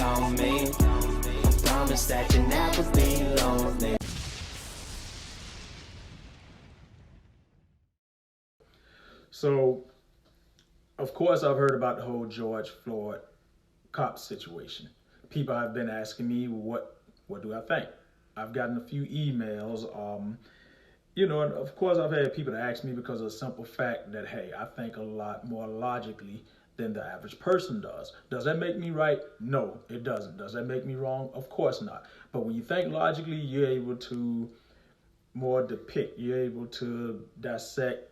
on me. Promise that you never be lonely. So, of course, I've heard about the whole George Floyd cop situation. People have been asking me, what do I think? I've gotten a few emails. And of course, I've had people to ask me because of the simple fact that, hey, I think a lot more logically than the average person does. Does that make me right? No, it doesn't. Does that make me wrong? Of course not. But when you think logically, you're able to more depict, you're able to dissect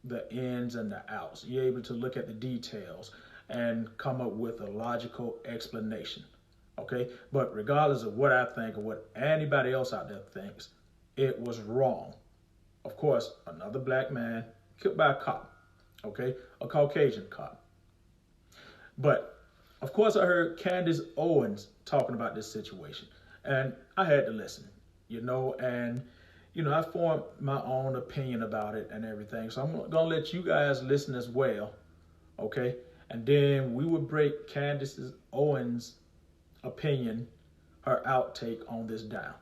the ins and the outs. You're able to look at the details and come up with a logical explanation. Okay? But regardless of what I think or what anybody else out there thinks, it was wrong. Of course, another black man killed by a cop. Okay? A Caucasian cop. But, of course, I heard Candace Owens talking about this situation. And I had to listen, and I formed my own opinion about it and everything. So I'm going to let you guys listen as well, okay? And then we will break Candace Owens' opinion, her outtake on this down.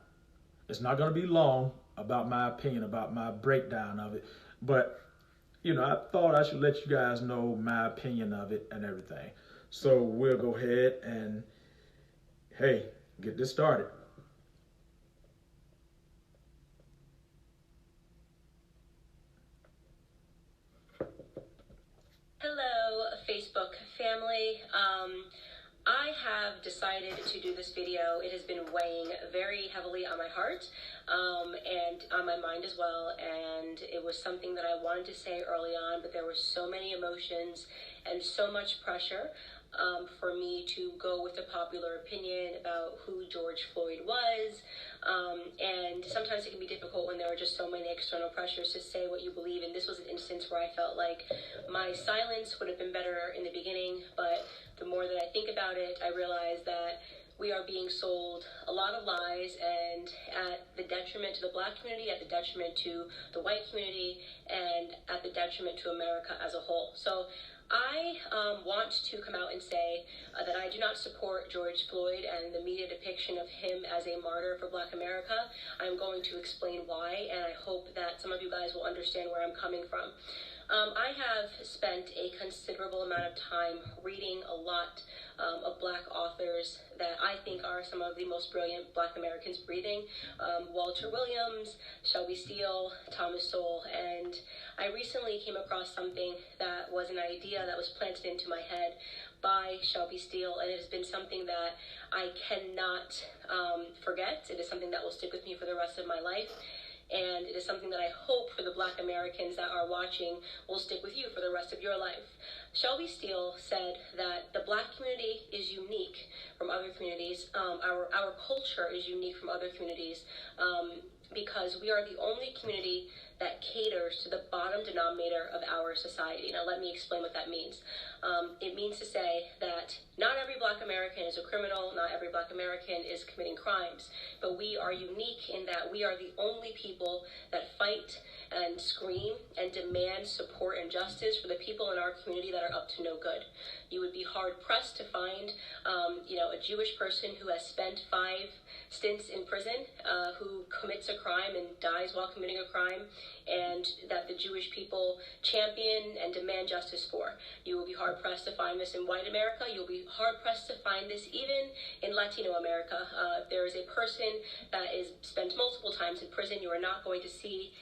It's not going to be long about my opinion, about my breakdown of it. But, I thought I should let you guys know my opinion of it and everything. So we'll go ahead and, hey, get this started. Hello, Facebook family. I have decided to do this video. It has been weighing very heavily on my heart and on my mind as well. And it was something that I wanted to say early on, but there were so many emotions and so much pressure for me to go with the popular opinion about who George Floyd was. And sometimes it can be difficult when there are just so many external pressures to say what you believe. And this was an instance where I felt like my silence would have been better in the beginning, but the more that I think about it, I realize that we are being sold a lot of lies, and at the detriment to the black community, at the detriment to the white community, and at the detriment to America as a whole. So I want to come out and say that I do not support George Floyd and the media depiction of him as a martyr for Black America. I'm going to explain why, and I hope that some of you guys will understand where I'm coming from. I have spent a considerable amount of time reading a lot of black authors that I think are some of the most brilliant black Americans breathing. Walter Williams, Shelby Steele, Thomas Sowell, and I recently came across something that was an idea that was planted into my head by Shelby Steele, and it has been something that I cannot forget. It is something that will stick with me for the rest of my life. And it is something that I hope for the black Americans that are watching will stick with you for the rest of your life. Shelby Steele said that the black community is unique from other communities. Our culture is unique from other communities because we are the only community that caters to the bottom denominator of our society. Now, let me explain what that means. It means to say that not every black American is a criminal, not every black American is committing crimes, but we are unique in that we are the only people that fight and scream and demand support and justice for the people in our community that are up to no good. You would be hard-pressed to find, a Jewish person who has spent 5 stints in prison, who commits a crime and dies while committing a crime, and that the Jewish people champion and demand justice for. You will be hard-pressed to find this in white America. You'll be hard-pressed to find this even in Latino America. If there is a person that is spent multiple times in prison, you are not going to see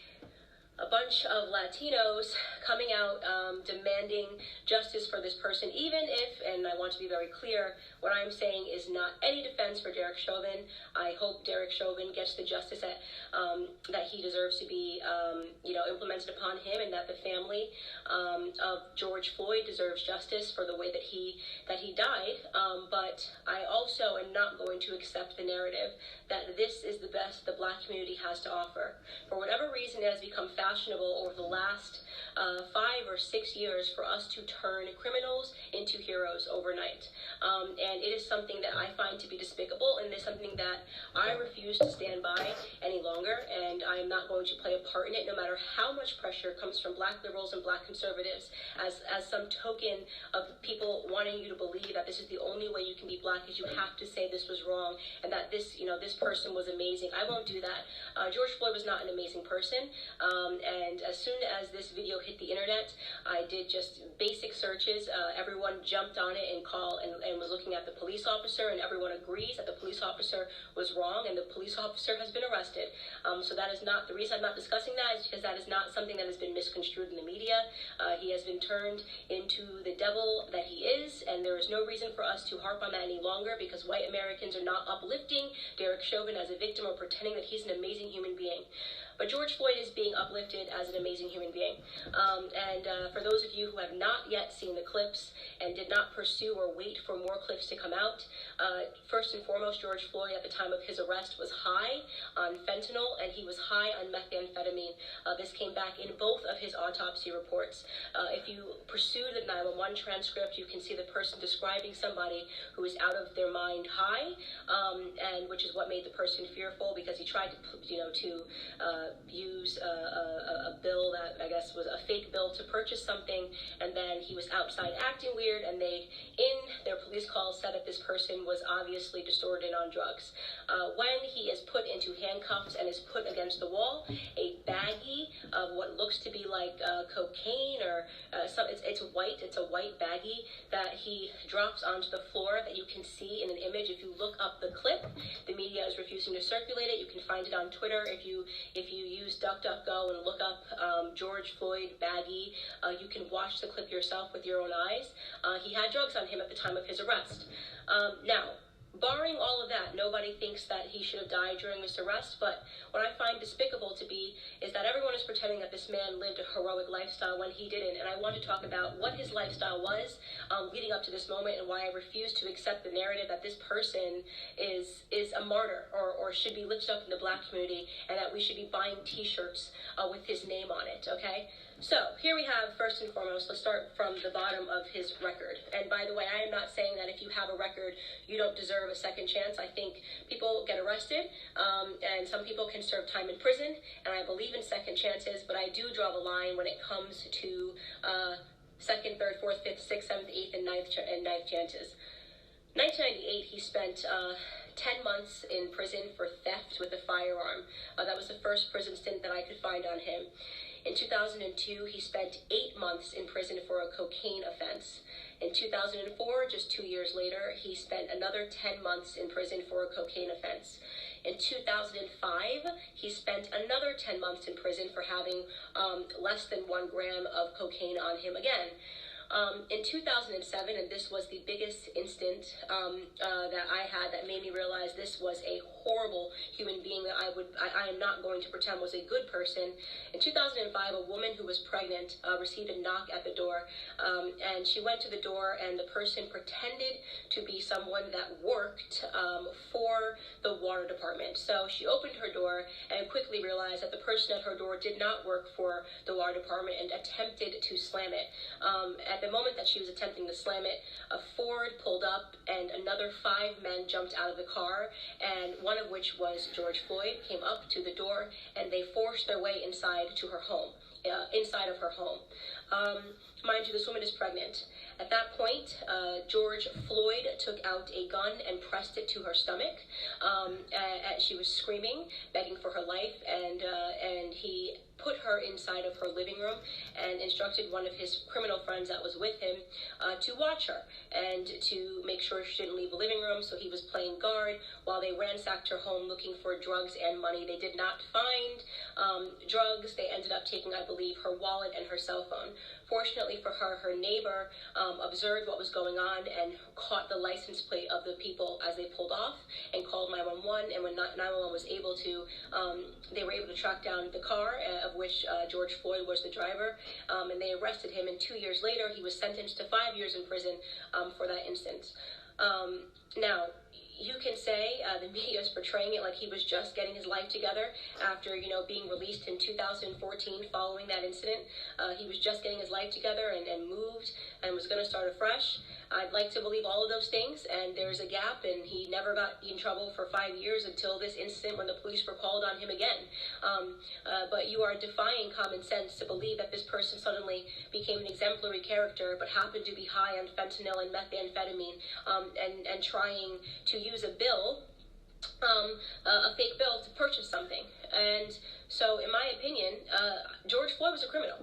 a bunch of Latinos coming out demanding justice for this person, even if, and I want to be very clear, what I'm saying is not any defense for Derek Chauvin. I hope Derek Chauvin gets the justice that he deserves to be, implemented upon him, and that the family of George Floyd deserves justice for the way that he died. But I also am not going to accept the narrative that this is the best the black community has to offer. For whatever reason, it has become fashionable over the last 5 or 6 years for us to turn criminals into heroes overnight. And it is something that I find to be despicable, and it is something that I refuse to stand by any longer, and I am not going to play a part in it, no matter how much pressure comes from black liberals and black conservatives as some token of people wanting you to believe that this is the only way you can be black, is you have to say this was wrong and that this, this person was amazing. I won't do that. George Floyd was not an amazing person, and as soon as this video hit the internet, I did just basic searches. Everyone jumped on it and was looking at the police officer, and everyone agrees that the police officer was wrong, and the police officer has been arrested. So that is not the reason I'm not discussing that, is because that is not something that has been misconstrued in the media. He has been turned into the devil that he is, and there is no reason for us to harp on that any longer, because white Americans are not uplifting Derek Chauvin as a victim or pretending that he's an amazing human being. But George Floyd is being uplifted as an amazing human being. For those of you who have not yet seen the clips and did not pursue or wait for more clips to come out, first and foremost, George Floyd at the time of his arrest was high on fentanyl, and he was high on methamphetamine. This came back in both of his autopsy reports. If you pursue the 911 transcript, you can see the person describing somebody who is out of their mind high, and which is what made the person fearful, because he tried to use a bill that I guess was a fake bill to purchase something, and then he was outside acting weird, and they, in their police call, said that this person was obviously distorted on drugs. When he is put into handcuffs and is put against the wall, a baggie of what looks to be like cocaine or it's a white baggie that he drops onto the floor that you can see in an image. If you look up the clip, the media is refusing to circulate it. You can find it on Twitter. If you use DuckDuckGo and look up George Floyd baggie, you can watch the clip yourself with your own eyes. He had drugs on him at the time of his arrest. Now, barring all of that, nobody thinks that he should have died during this arrest, but what I find despicable to be is that everyone is pretending that this man lived a heroic lifestyle when he didn't, and I want to talk about what his lifestyle was leading up to this moment, and why I refuse to accept the narrative that this person is a martyr or should be lifted up in the black community, and that we should be buying t-shirts with his name on it, okay? So here we have, first and foremost, let's start from the bottom of his record. And by the way, I am not saying that if you have a record, you don't deserve a second chance. I think people get arrested, and some people can serve time in prison, and I believe in second chances, but I do draw the line when it comes to second, third, fourth, fifth, sixth, seventh, eighth, and ninth chances. 1998, he spent 10 months in prison for theft with a firearm. That was the first prison stint that I could find on him. In 2002, he spent 8 months in prison for a cocaine offense. In 2004, just 2 years later, he spent another 10 months in prison for a cocaine offense. In 2005, he spent another 10 months in prison for having less than 1 gram of cocaine on him again. In 2007, and this was the biggest instant that I had that made me realize this was a horrible human being that I am not going to pretend was a good person. In 2005, a woman who was pregnant received a knock at the door, and she went to the door, and the person pretended to be someone that worked for the water department. So she opened her door and quickly realized that the person at her door did not work for the water department, and attempted to slam it. At the moment that she was attempting to slam it, a Ford pulled up, and another 5 men jumped out of the car, and one of which was George Floyd, came up to the door, and they forced their way inside to her home, inside of her home. Mind you, this woman is pregnant. At that point, George Floyd took out a gun and pressed it to her stomach. She was screaming, begging for her life, and he put her inside of her living room and instructed one of his criminal friends that was with him to watch her and to make sure she didn't leave the living room. So he was playing guard while they ransacked her home looking for drugs and money. They did not find drugs. They ended up taking, I believe, her wallet and her cell phone. Fortunately for her, her neighbor observed what was going on and caught the license plate of the people as they pulled off and called 911. And when 911 was able to, they were able to track down the car of which George Floyd was the driver, and they arrested him. And 2 years later, he was sentenced to 5 years in prison for that instance. Now, you can say the media is portraying it like he was just getting his life together after, being released in 2014 following that incident. He was just getting his life together and moved and was going to start afresh. I'd like to believe all of those things, and there's a gap, and he never got in trouble for 5 years until this incident when the police were called on him again. But you are defying common sense to believe that this person suddenly became an exemplary character but happened to be high on fentanyl and methamphetamine and trying to use a bill, a fake bill, to purchase something. And so, in my opinion, George Floyd was a criminal.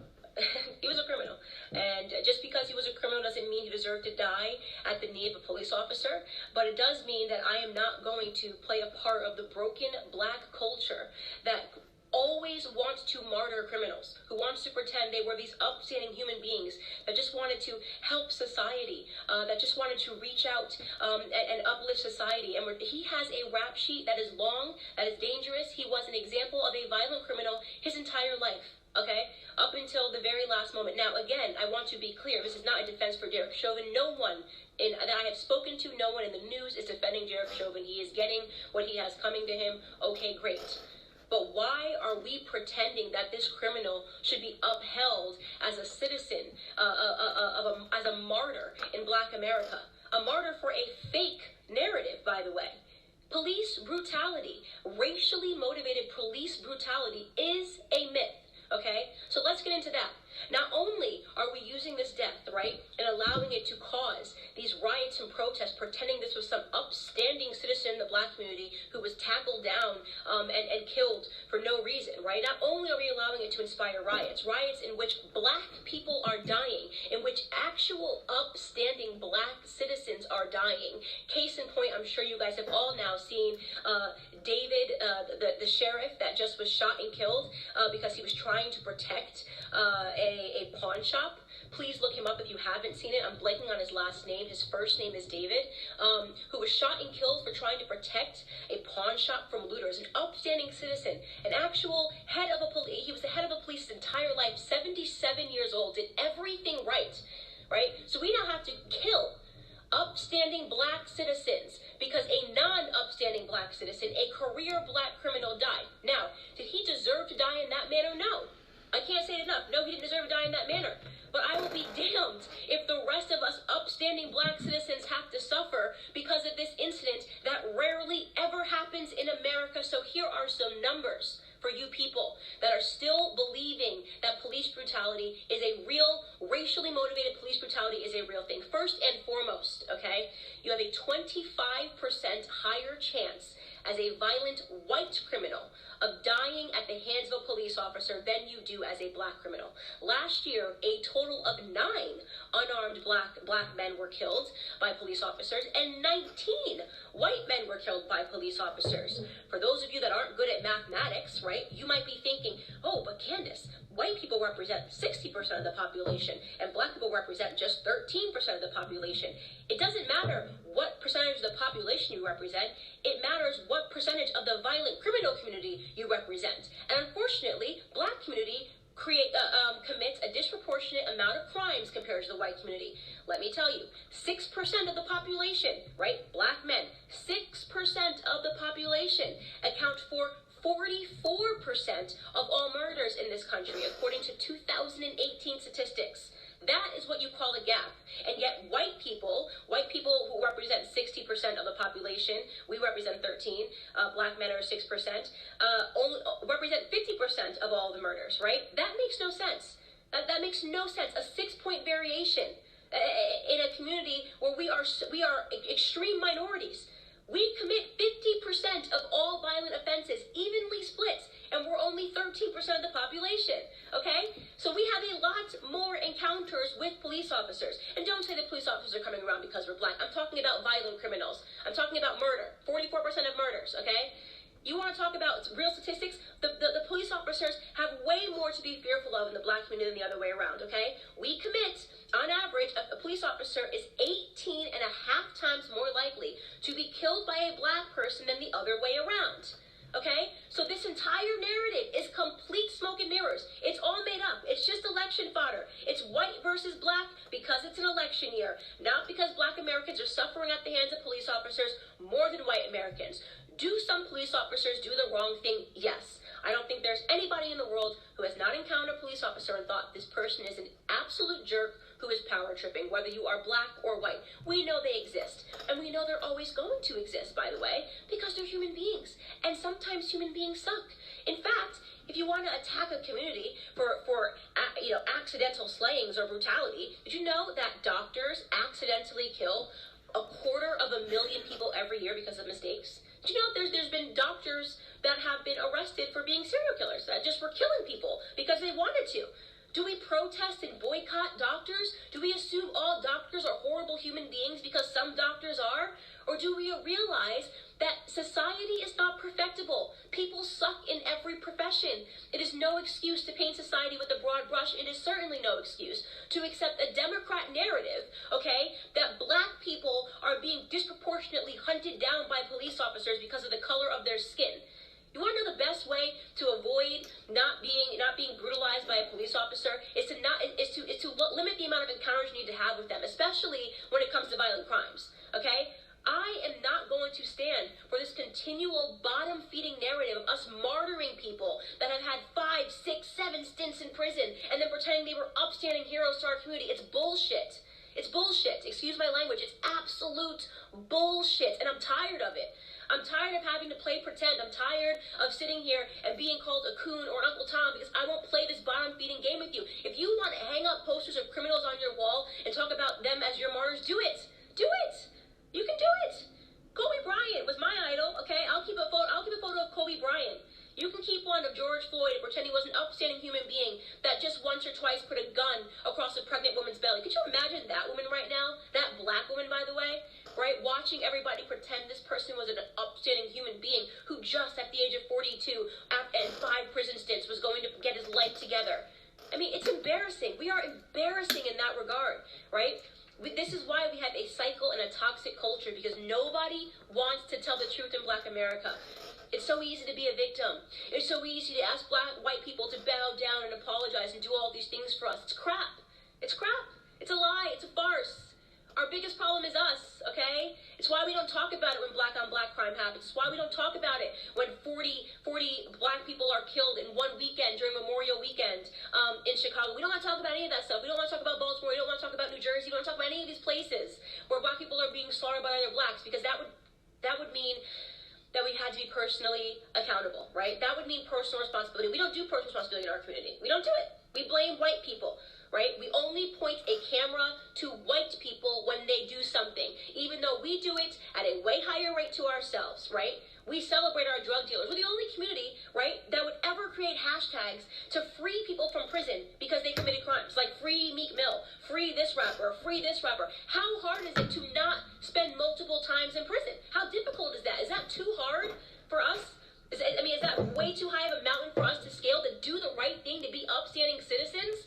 He was a criminal, and just because he was a criminal doesn't mean he deserved to die at the knee of a police officer, but it does mean that I am not going to play a part of the broken black culture that always wants to martyr criminals, who wants to pretend they were these upstanding human beings that just wanted to help society, that just wanted to reach out and uplift society. And he has a rap sheet that is long, that is dangerous. He was an example of a violent criminal his entire life. Okay, up until the very last moment. Now, again, I want to be clear. This is not a defense for Derek Chauvin. No one that I have spoken to, no one in the news is defending Derek Chauvin. He is getting what he has coming to him. Okay, great. But why are we pretending that this criminal should be upheld as a citizen, as a martyr in Black America? A martyr for a fake narrative, by the way. Police brutality, racially motivated police brutality, is a myth. Okay, so let's get into that. Not only are we using this death, right, and allowing it to cause these riots and protests, pretending this was some upstanding citizen in the Black community who was tackled down and killed for no reason, right? Not only are we allowing it to inspire riots in which Black people are dying, in which actual upstanding Black citizens are dying. Case in point, I'm sure you guys have all now seen David, the sheriff that just was shot and killed because he was trying to protect a pawn shop. Please look him up if you haven't seen it. I'm blanking on his last name. His first name is David, who was shot and killed for trying to protect a pawn shop from looters. An upstanding citizen, an actual head of a police. He was the head of the police his entire life, 77 years old, did everything right? So we now have to kill upstanding Black citizens because a non-upstanding Black citizen, a career Black criminal, died. Now, did he deserve to die in that manner? No. I can't say it enough. No, he didn't deserve to die in that manner. But I will be damned if the rest of us upstanding Black citizens have to suffer because of this incident that rarely ever happens in America. So here are some numbers for you people that are still believing that police brutality is a real, racially motivated police brutality is a real thing. First and foremost, okay, you have a 25% higher chance as a violent white criminal of dying at the hands of a police officer than you do as a Black criminal. Last year, a total of 9 unarmed black men were killed by police officers, and 19 white men were killed by police officers. For those of you that aren't good at mathematics, right, you might be thinking, oh, but Candace, white people represent 60% of the population, and Black people represent just 13% of the population. It doesn't matter what percentage of the population you represent. It matters what percentage of the violent criminal community you represent. And unfortunately, Black community commits a disproportionate amount of crimes compared to the white community. Let me tell you, 6% of the population, right, Black men, 6% of the population account for 44% of all murders in this country, according to 2018 statistics. That is what you call a gap. And yet white people who represent 60% of the population, we represent 13, Black men are 6%, only represent 50% of all the murders, right? That makes no sense. That makes no sense. A 6-point variation in a community where we are extreme minorities. We commit 50% of all violent offenses, evenly split, and we're only 13% of the population, okay? So we have a lot more encounters with police officers. And don't say the police officers are coming around because we're Black. I'm talking about violent criminals. I'm talking about murder, 44% of murders, okay? You want to talk about real statistics? The police officers have way more to be fearful of in the Black community than the other way around, okay? We commit, on average, a police officer is 18 and a half times more likely to be killed by a Black person than the other way around, okay? So this entire narrative is complete smoke smoke and mirrors. It's all made up. It's just election fodder. It's white versus black because it's an election year, not because black Americans are suffering at the hands of police officers more than white Americans. Do some police officers do the wrong thing? Yes. I don't think there's anybody in the world who has not encountered a police officer and thought this person is an absolute jerk who is power tripping, whether you are black or white. We know they exist, and we know they're always going to exist, by the way, because they're human beings, and sometimes human beings suck. In fact, if you want to attack a community for accidental slayings or brutality, did you know that doctors accidentally kill 250,000 people every year because of mistakes? Did you know there's been doctors that have been arrested for being serial killers, that just were killing people because they wanted to? Do we protest and boycott doctors? Do we assume all doctors are horrible human beings because some doctors are? Or do we realize that society is not perfectible? People suck in every profession. It is no excuse to paint society with a broad brush. It is certainly no excuse to accept a Democrat narrative, okay, that black people are being disproportionately hunted down by police officers because of the color of their skin. You want to know the best way to avoid not being brutalized by a police officer is to limit the amount of encounters you need to have with them, especially when it comes to violent crimes. Okay? I am not going to stand for this continual bottom-feeding narrative of us martyring people that have had 5, 6, 7 stints in prison and then pretending they were upstanding heroes to our community. It's bullshit. It's bullshit. Excuse my language. It's absolute bullshit, and I'm tired of it. I'm tired of having to play pretend. I'm tired of sitting here and being called a coon or an Uncle Tom because I won't play this bottom-feeding game with you. If you want to hang up posters of criminals on your wall and talk about them as your martyrs, do it. Do it. You can do it. Kobe Bryant was my idol, okay? I'll keep a photo of Kobe Bryant. You can keep one of George Floyd and pretend he was an upstanding human being that just once or twice put a gun across a pregnant woman's belly. Could you imagine that woman right now? That black woman, by the way, right? Watching everybody pretend this person was an upstanding human being who just at the age of 42 and 5 prison stints was going to get his life together. I mean, it's embarrassing. We are embarrassing in that regard, right? This is why we have a cycle and a toxic culture, because nobody wants to tell the truth in Black America. It's so easy to be a victim. It's so easy to ask white people to bow down and apologize and do all these things for us. It's crap. It's crap. It's a lie. It's a farce. Our biggest problem is us, okay? It's why we don't talk about it when black-on-black crime happens. It's why we don't talk about it when 40 black people are killed in one weekend during Memorial Weekend in Chicago. We don't want to talk about any of that stuff. We don't want to talk about Baltimore. We don't want to talk about New Jersey. We don't want to talk about any of these places where black people are being slaughtered by other blacks, because that would mean that we had to be personally accountable, right? That would mean personal responsibility. We don't do personal responsibility in our community. We don't do it. We blame white people, right? We only point a camera to white people when they do something, even though we do it at a way higher rate to ourselves, right? We celebrate our drug dealers. We're the only community, right, that would ever create hashtags to free people from prison because they committed crimes, like free Meek Mill, free this rapper, free this rapper. How hard is it to not spend multiple times in prison? How difficult is that? Is that too hard for us? Is that way too high of a mountain for us to scale, to do the right thing, to be upstanding citizens?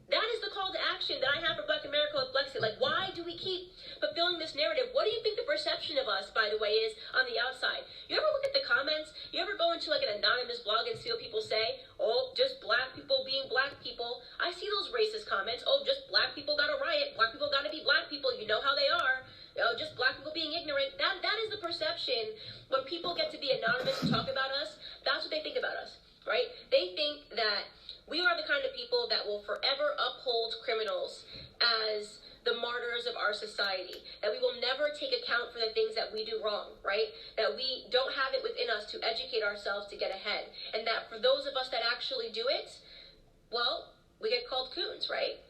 That is the call to action that I have for Black America with Blexit. Like, why do we keep fulfilling this narrative? What do you think the perception of us, by the way, is on the outside? You ever look at the comments? You ever go into like an anonymous blog and see what people say? Oh, just black people being black people. I see those racist comments. Oh, just black people got to riot. Black people got to be black people. You know how they are. Oh, just black people being ignorant. That is the perception. When people get to be anonymous and talk about us, that's what they think about us, right? They think that we are the kind of people that will forever uphold criminals as the martyrs of our society, that we will never take account for the things that we do wrong, right? That we don't have it within us to educate ourselves to get ahead. And that for those of us that actually do it, well, we get called coons, right?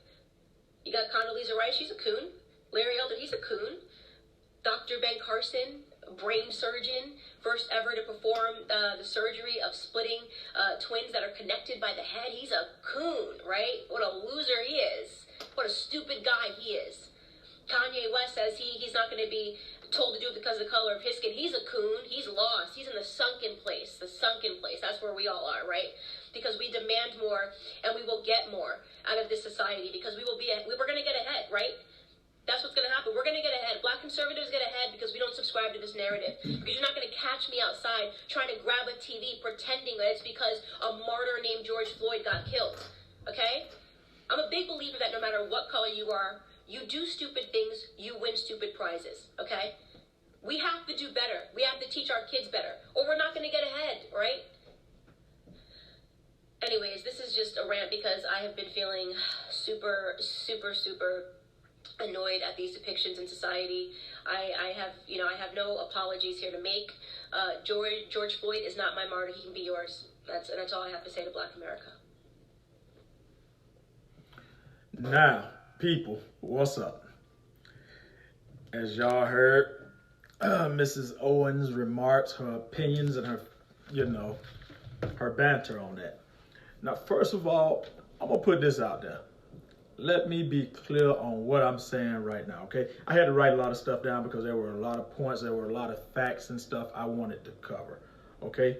You got Condoleezza Rice, she's a coon. Larry Elder, he's a coon. Dr. Ben Carson, brain surgeon, first ever to perform the surgery of splitting twins that are connected by the head. He's a coon, right? What a loser he is. What a stupid guy he is. Kanye West says he's not going to be told to do it because of the color of his skin. He's a coon. He's lost. He's in the sunken place. The sunken place. That's where we all are, right? Because we demand more and we will get more out of this society, because we're going to get ahead, right? That's what's going to happen. We're going to get ahead. Black conservatives get ahead because we don't subscribe to into this narrative. Because you're not going to catch me outside trying to grab a TV pretending that it's because a martyr named George Floyd got killed. Okay? I'm a big believer that no matter what color you are, you do stupid things, you win stupid prizes. Okay? We have to do better. We have to teach our kids better, or we're not going to get ahead, right? Anyways, this is just a rant because I have been feeling super annoyed at these depictions in society. I have no apologies here to make. George Floyd is not my martyr. He can be yours. That's all I have to say to Black America. Now, people, what's up? As y'all heard, Mrs. Owens' remarks, her opinions, and her, her banter on that. Now, first of all, I'm going to put this out there. Let me be clear on what I'm saying right now, okay? I had to write a lot of stuff down because there were a lot of points, there were a lot of facts and stuff I wanted to cover, okay?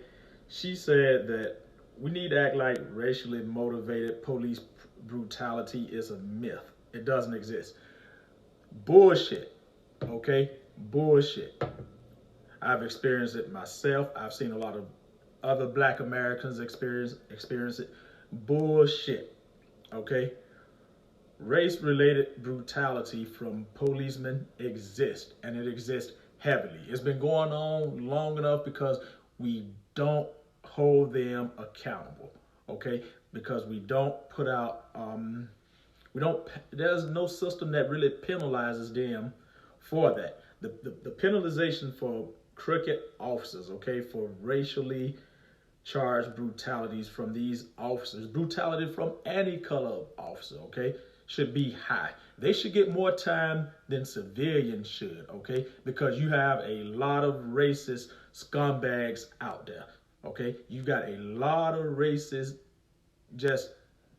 She said that we need to act like racially motivated police brutality is a myth. It doesn't exist. Bullshit, okay? Bullshit. I've experienced it myself. I've seen a lot of other Black Americans experience it. Bullshit, okay? Race-related brutality from policemen exists, and it exists heavily. It's been going on long enough because we don't hold them accountable, okay? Because we don't put out, there's no system that really penalizes them for that. The penalization for crooked officers, okay, for racially charged brutalities from these officers, brutality from any color of officer, okay, should be high. They should get more time than civilians should, okay, because you have a lot of racist scumbags out there, okay. You got a lot of racist, just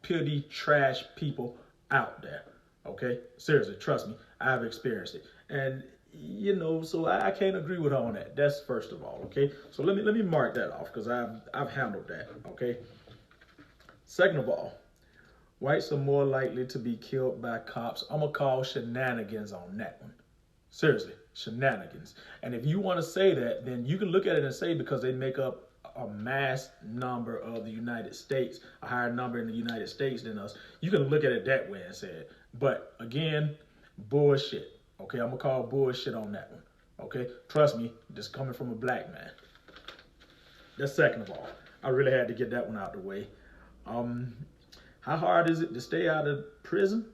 purely trash people out there, okay. Seriously, trust me, I've experienced it. And so I can't agree with her on that. That's first of all, okay? So let me mark that off because I've handled that, okay? Second of all, whites are more likely to be killed by cops. I'm gonna call shenanigans on that one. Seriously, shenanigans. And if you want to say that, then you can look at it and say because they make up a mass number of the United States, a higher number in the United States than us. You can look at it that way and say it. But again, bullshit. Okay, I'm gonna call bullshit on that one. Okay, trust me, this coming from a Black man. That's second of all. I really had to get that one out of the way. How hard is it to stay out of prison?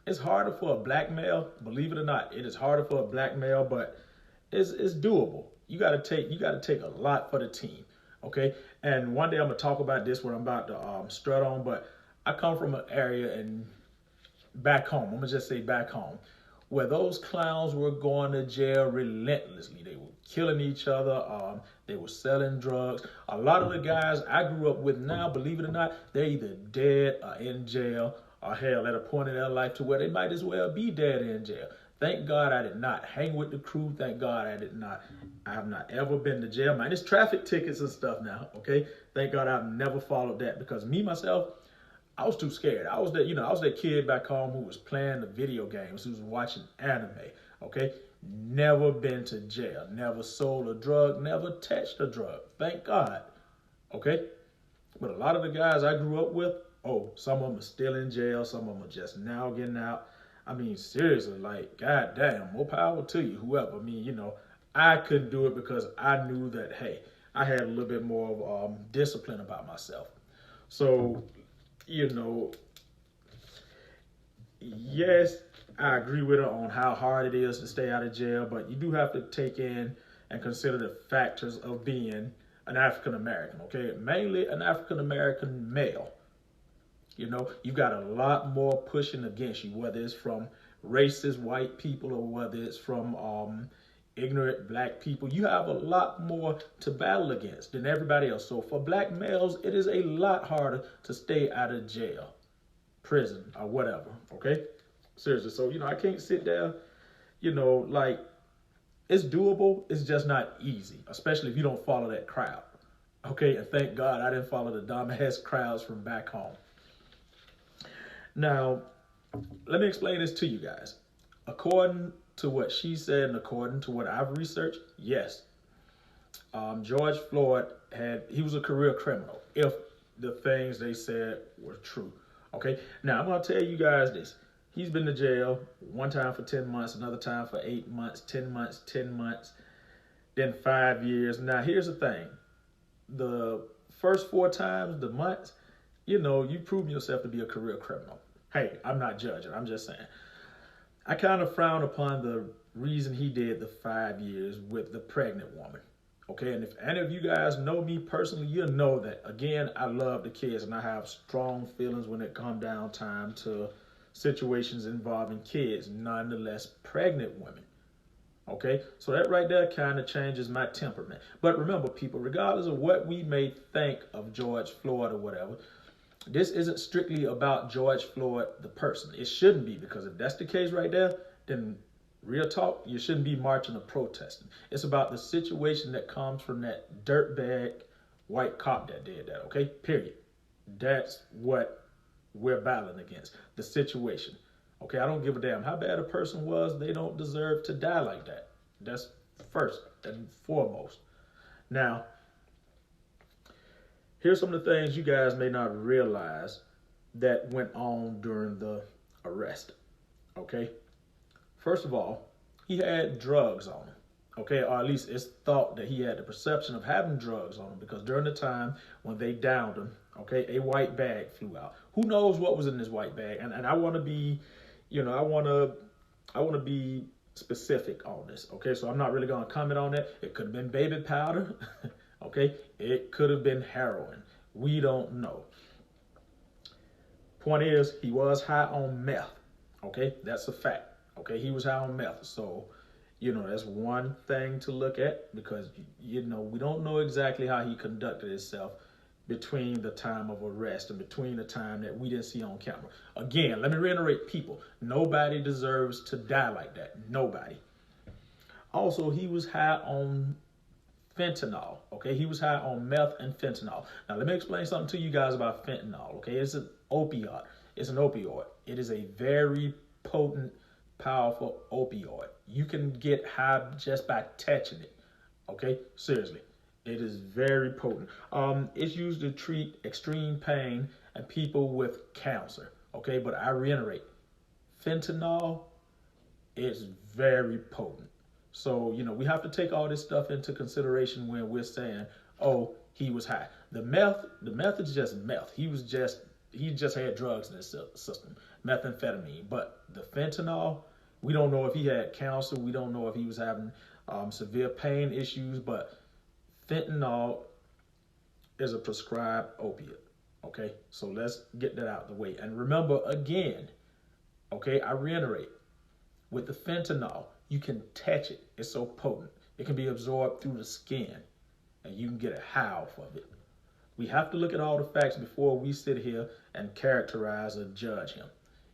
It's harder for a Black male, believe it or not. It is harder for a Black male, but it's doable. You gotta take a lot for the team. Okay, and one day I'm gonna talk about this where I'm about to strut on, but I come from an area and back home. I'm gonna just say back home, where those clowns were going to jail relentlessly. They were killing each other. They were selling drugs. A lot of the guys I grew up with now, believe it or not, they're either dead or in jail or hell at a point in their life to where they might as well be dead or in jail. Thank God I did not hang with the crew. Thank God I have not ever been to jail. Man, it's traffic tickets and stuff now, okay? Thank God I've never followed that because me, myself, I was too scared. I was that kid back home who was playing the video games, who was watching anime, okay? Never been to jail, never sold a drug, never touched a drug. Thank God, okay? But a lot of the guys I grew up with, some of them are still in jail, some of them are just now getting out. I mean, seriously, like, goddamn, more power to you, whoever. I mean, I couldn't do it because I knew that, hey, I had a little bit more of discipline about myself. So, yes, I agree with her on how hard it is to stay out of jail, but you do have to take in and consider the factors of being an African American, okay? Mainly an African American male. You got a lot more pushing against you, whether it's from racist white people or whether it's from ignorant Black people. You have a lot more to battle against than everybody else. So for Black males, it is a lot harder to stay out of jail, prison, or whatever, okay? Seriously, so, I can't sit there, like, it's doable, it's just not easy, especially if you don't follow that crowd, okay? And thank God I didn't follow the dumbass crowds from back home. Now, let me explain this to you guys. According to what she said and according to what I've researched, yes. George Floyd he was a career criminal, if the things they said were true. Okay, now I'm gonna tell you guys this. He's been to jail one time for 10 months, another time for 8 months, 10 months, 10 months, then 5 years. Now here's the thing. The first 4 times, the months, you prove yourself to be a career criminal. Hey, I'm not judging, I'm just saying. I kind of frown upon the reason he did the 5 years with the pregnant woman. Okay, and if any of you guys know me personally, you'll know that, again, I love the kids and I have strong feelings when it comes down time to situations involving kids, nonetheless pregnant women. Okay, so that right there kind of changes my temperament. But remember, people, regardless of what we may think of George Floyd or whatever, this isn't strictly about George Floyd, the person. It shouldn't be, because if that's the case right there, then real talk, you shouldn't be marching or protesting. It's about the situation that comes from that dirtbag white cop that did that, okay? Period. That's what we're battling against, the situation. Okay, I don't give a damn how bad a person was. They don't deserve to die like that. That's first and foremost. Now, here's some of the things you guys may not realize that went on during the arrest, okay? First of all, he had drugs on him, okay? Or at least it's thought that he had the perception of having drugs on him, because during the time when they downed him, okay, a white bag flew out. Who knows what was in this white bag? And I want to be, I want to be specific on this, okay? So I'm not really going to comment on that. It could have been baby powder, okay? It could have been heroin. We don't know. Point is, he was high on meth, okay? That's a fact. Okay, he was high on meth. So, that's one thing to look at, because, we don't know exactly how he conducted himself between the time of arrest and between the time that we didn't see on camera. Again, let me reiterate, people, nobody deserves to die like that. Nobody. Also, he was high on fentanyl, okay? He was high on meth and fentanyl. Now, let me explain something to you guys about fentanyl, okay? It's an opioid. It's an opioid. It is a very potent, powerful opioid. You can get high just by touching it, okay? Seriously, it is very potent. It's used to treat extreme pain and people with cancer, okay? But I reiterate, fentanyl is very potent. So, we have to take all this stuff into consideration when we're saying, oh, he was high. The meth is just meth. He just had drugs in his system, methamphetamine. But the fentanyl, we don't know if he had cancer. We don't know if he was having severe pain issues. But fentanyl is a prescribed opiate. Okay, so let's get that out of the way. And remember, again, okay, I reiterate, with the fentanyl, you can touch it. It's so potent. It can be absorbed through the skin, and you can get a high off of it. We have to look at all the facts before we sit here and characterize or judge him,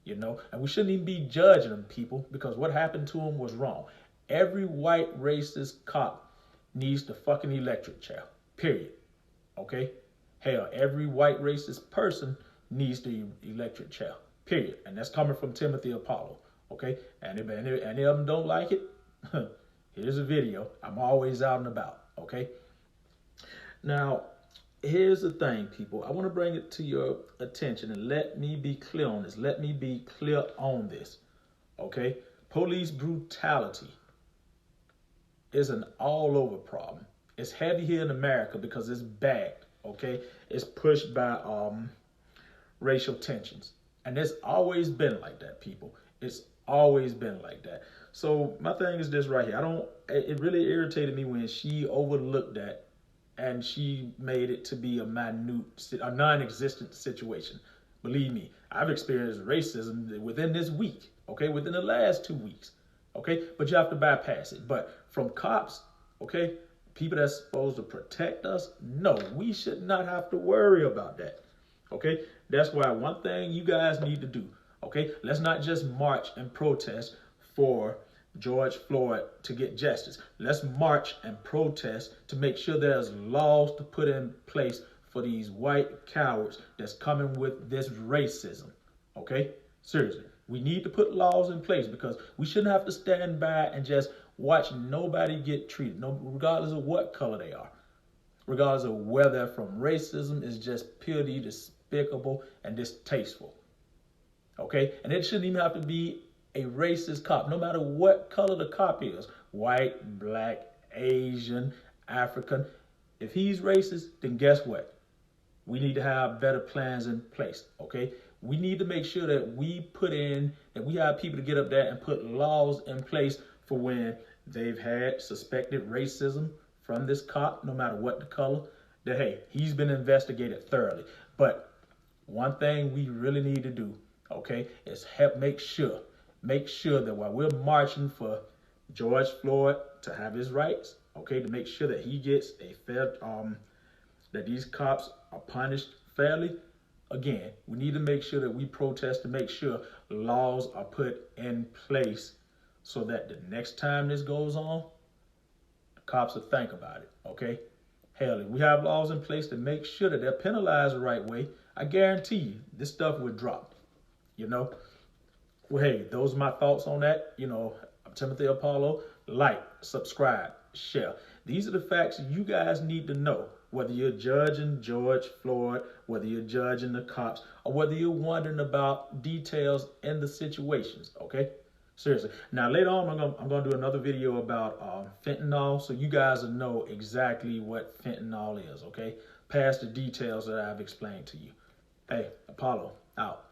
And we shouldn't even be judging him, people, because what happened to him was wrong. Every white racist cop needs the fucking electric chair, period, okay? Hell, every white racist person needs the electric chair, period. And that's coming from Timothy Apollo, okay? And if any of them don't like it, here's a video. I'm always out and about, okay? Now, here's the thing, people. I want to bring it to your attention, and let me be clear on this. Let me be clear on this, okay? Police brutality is an all-over problem. It's heavy here in America because it's backed, okay? It's pushed by racial tensions. And it's always been like that, people. It's always been like that. So my thing is this right here. It really irritated me when she overlooked that and she made it to be a non-existent situation. Believe me, I've experienced racism within this week, okay, within the last 2 weeks, okay? But you have to bypass it. But from cops, okay, people that's supposed to protect us, no, we should not have to worry about that, okay? That's why one thing you guys need to do, okay? Let's not just march and protest for George Floyd to get justice. Let's march and protest to make sure there's laws to put in place for these white cowards that's coming with this racism, okay? Seriously, We need to put laws in place because we shouldn't have to stand by and just watch nobody get treated, no, regardless of what color they are, regardless of where they're from. Racism is just purely despicable and distasteful. Okay? And it shouldn't even have to be a racist cop, no matter what color the cop is, white, black, Asian, African. If he's racist, then guess what? We need to have better plans in place, okay? We need to make sure that we have people to get up there and put laws in place for when they've had suspected racism from this cop, no matter what the color, that, hey, he's been investigated thoroughly. But one thing we really need to do, okay, is help make sure that while we're marching for George Floyd to have his rights, okay, to make sure that he gets a fair, that these cops are punished fairly, again, we need to make sure that we protest to make sure laws are put in place so that the next time this goes on, the cops will think about it, okay? Hell, if we have laws in place to make sure that they're penalized the right way, I guarantee you this stuff would drop, you know? Well, hey, those are my thoughts on that. You know, I'm Timothy Apollo. Like, subscribe, share. These are the facts you guys need to know, whether you're judging George Floyd, whether you're judging the cops, or whether you're wondering about details in the situations, okay? Seriously. Now, later on, I'm going to do another video about fentanyl, so you guys will know exactly what fentanyl is, okay? Past the details that I've explained to you. Hey, Apollo, out.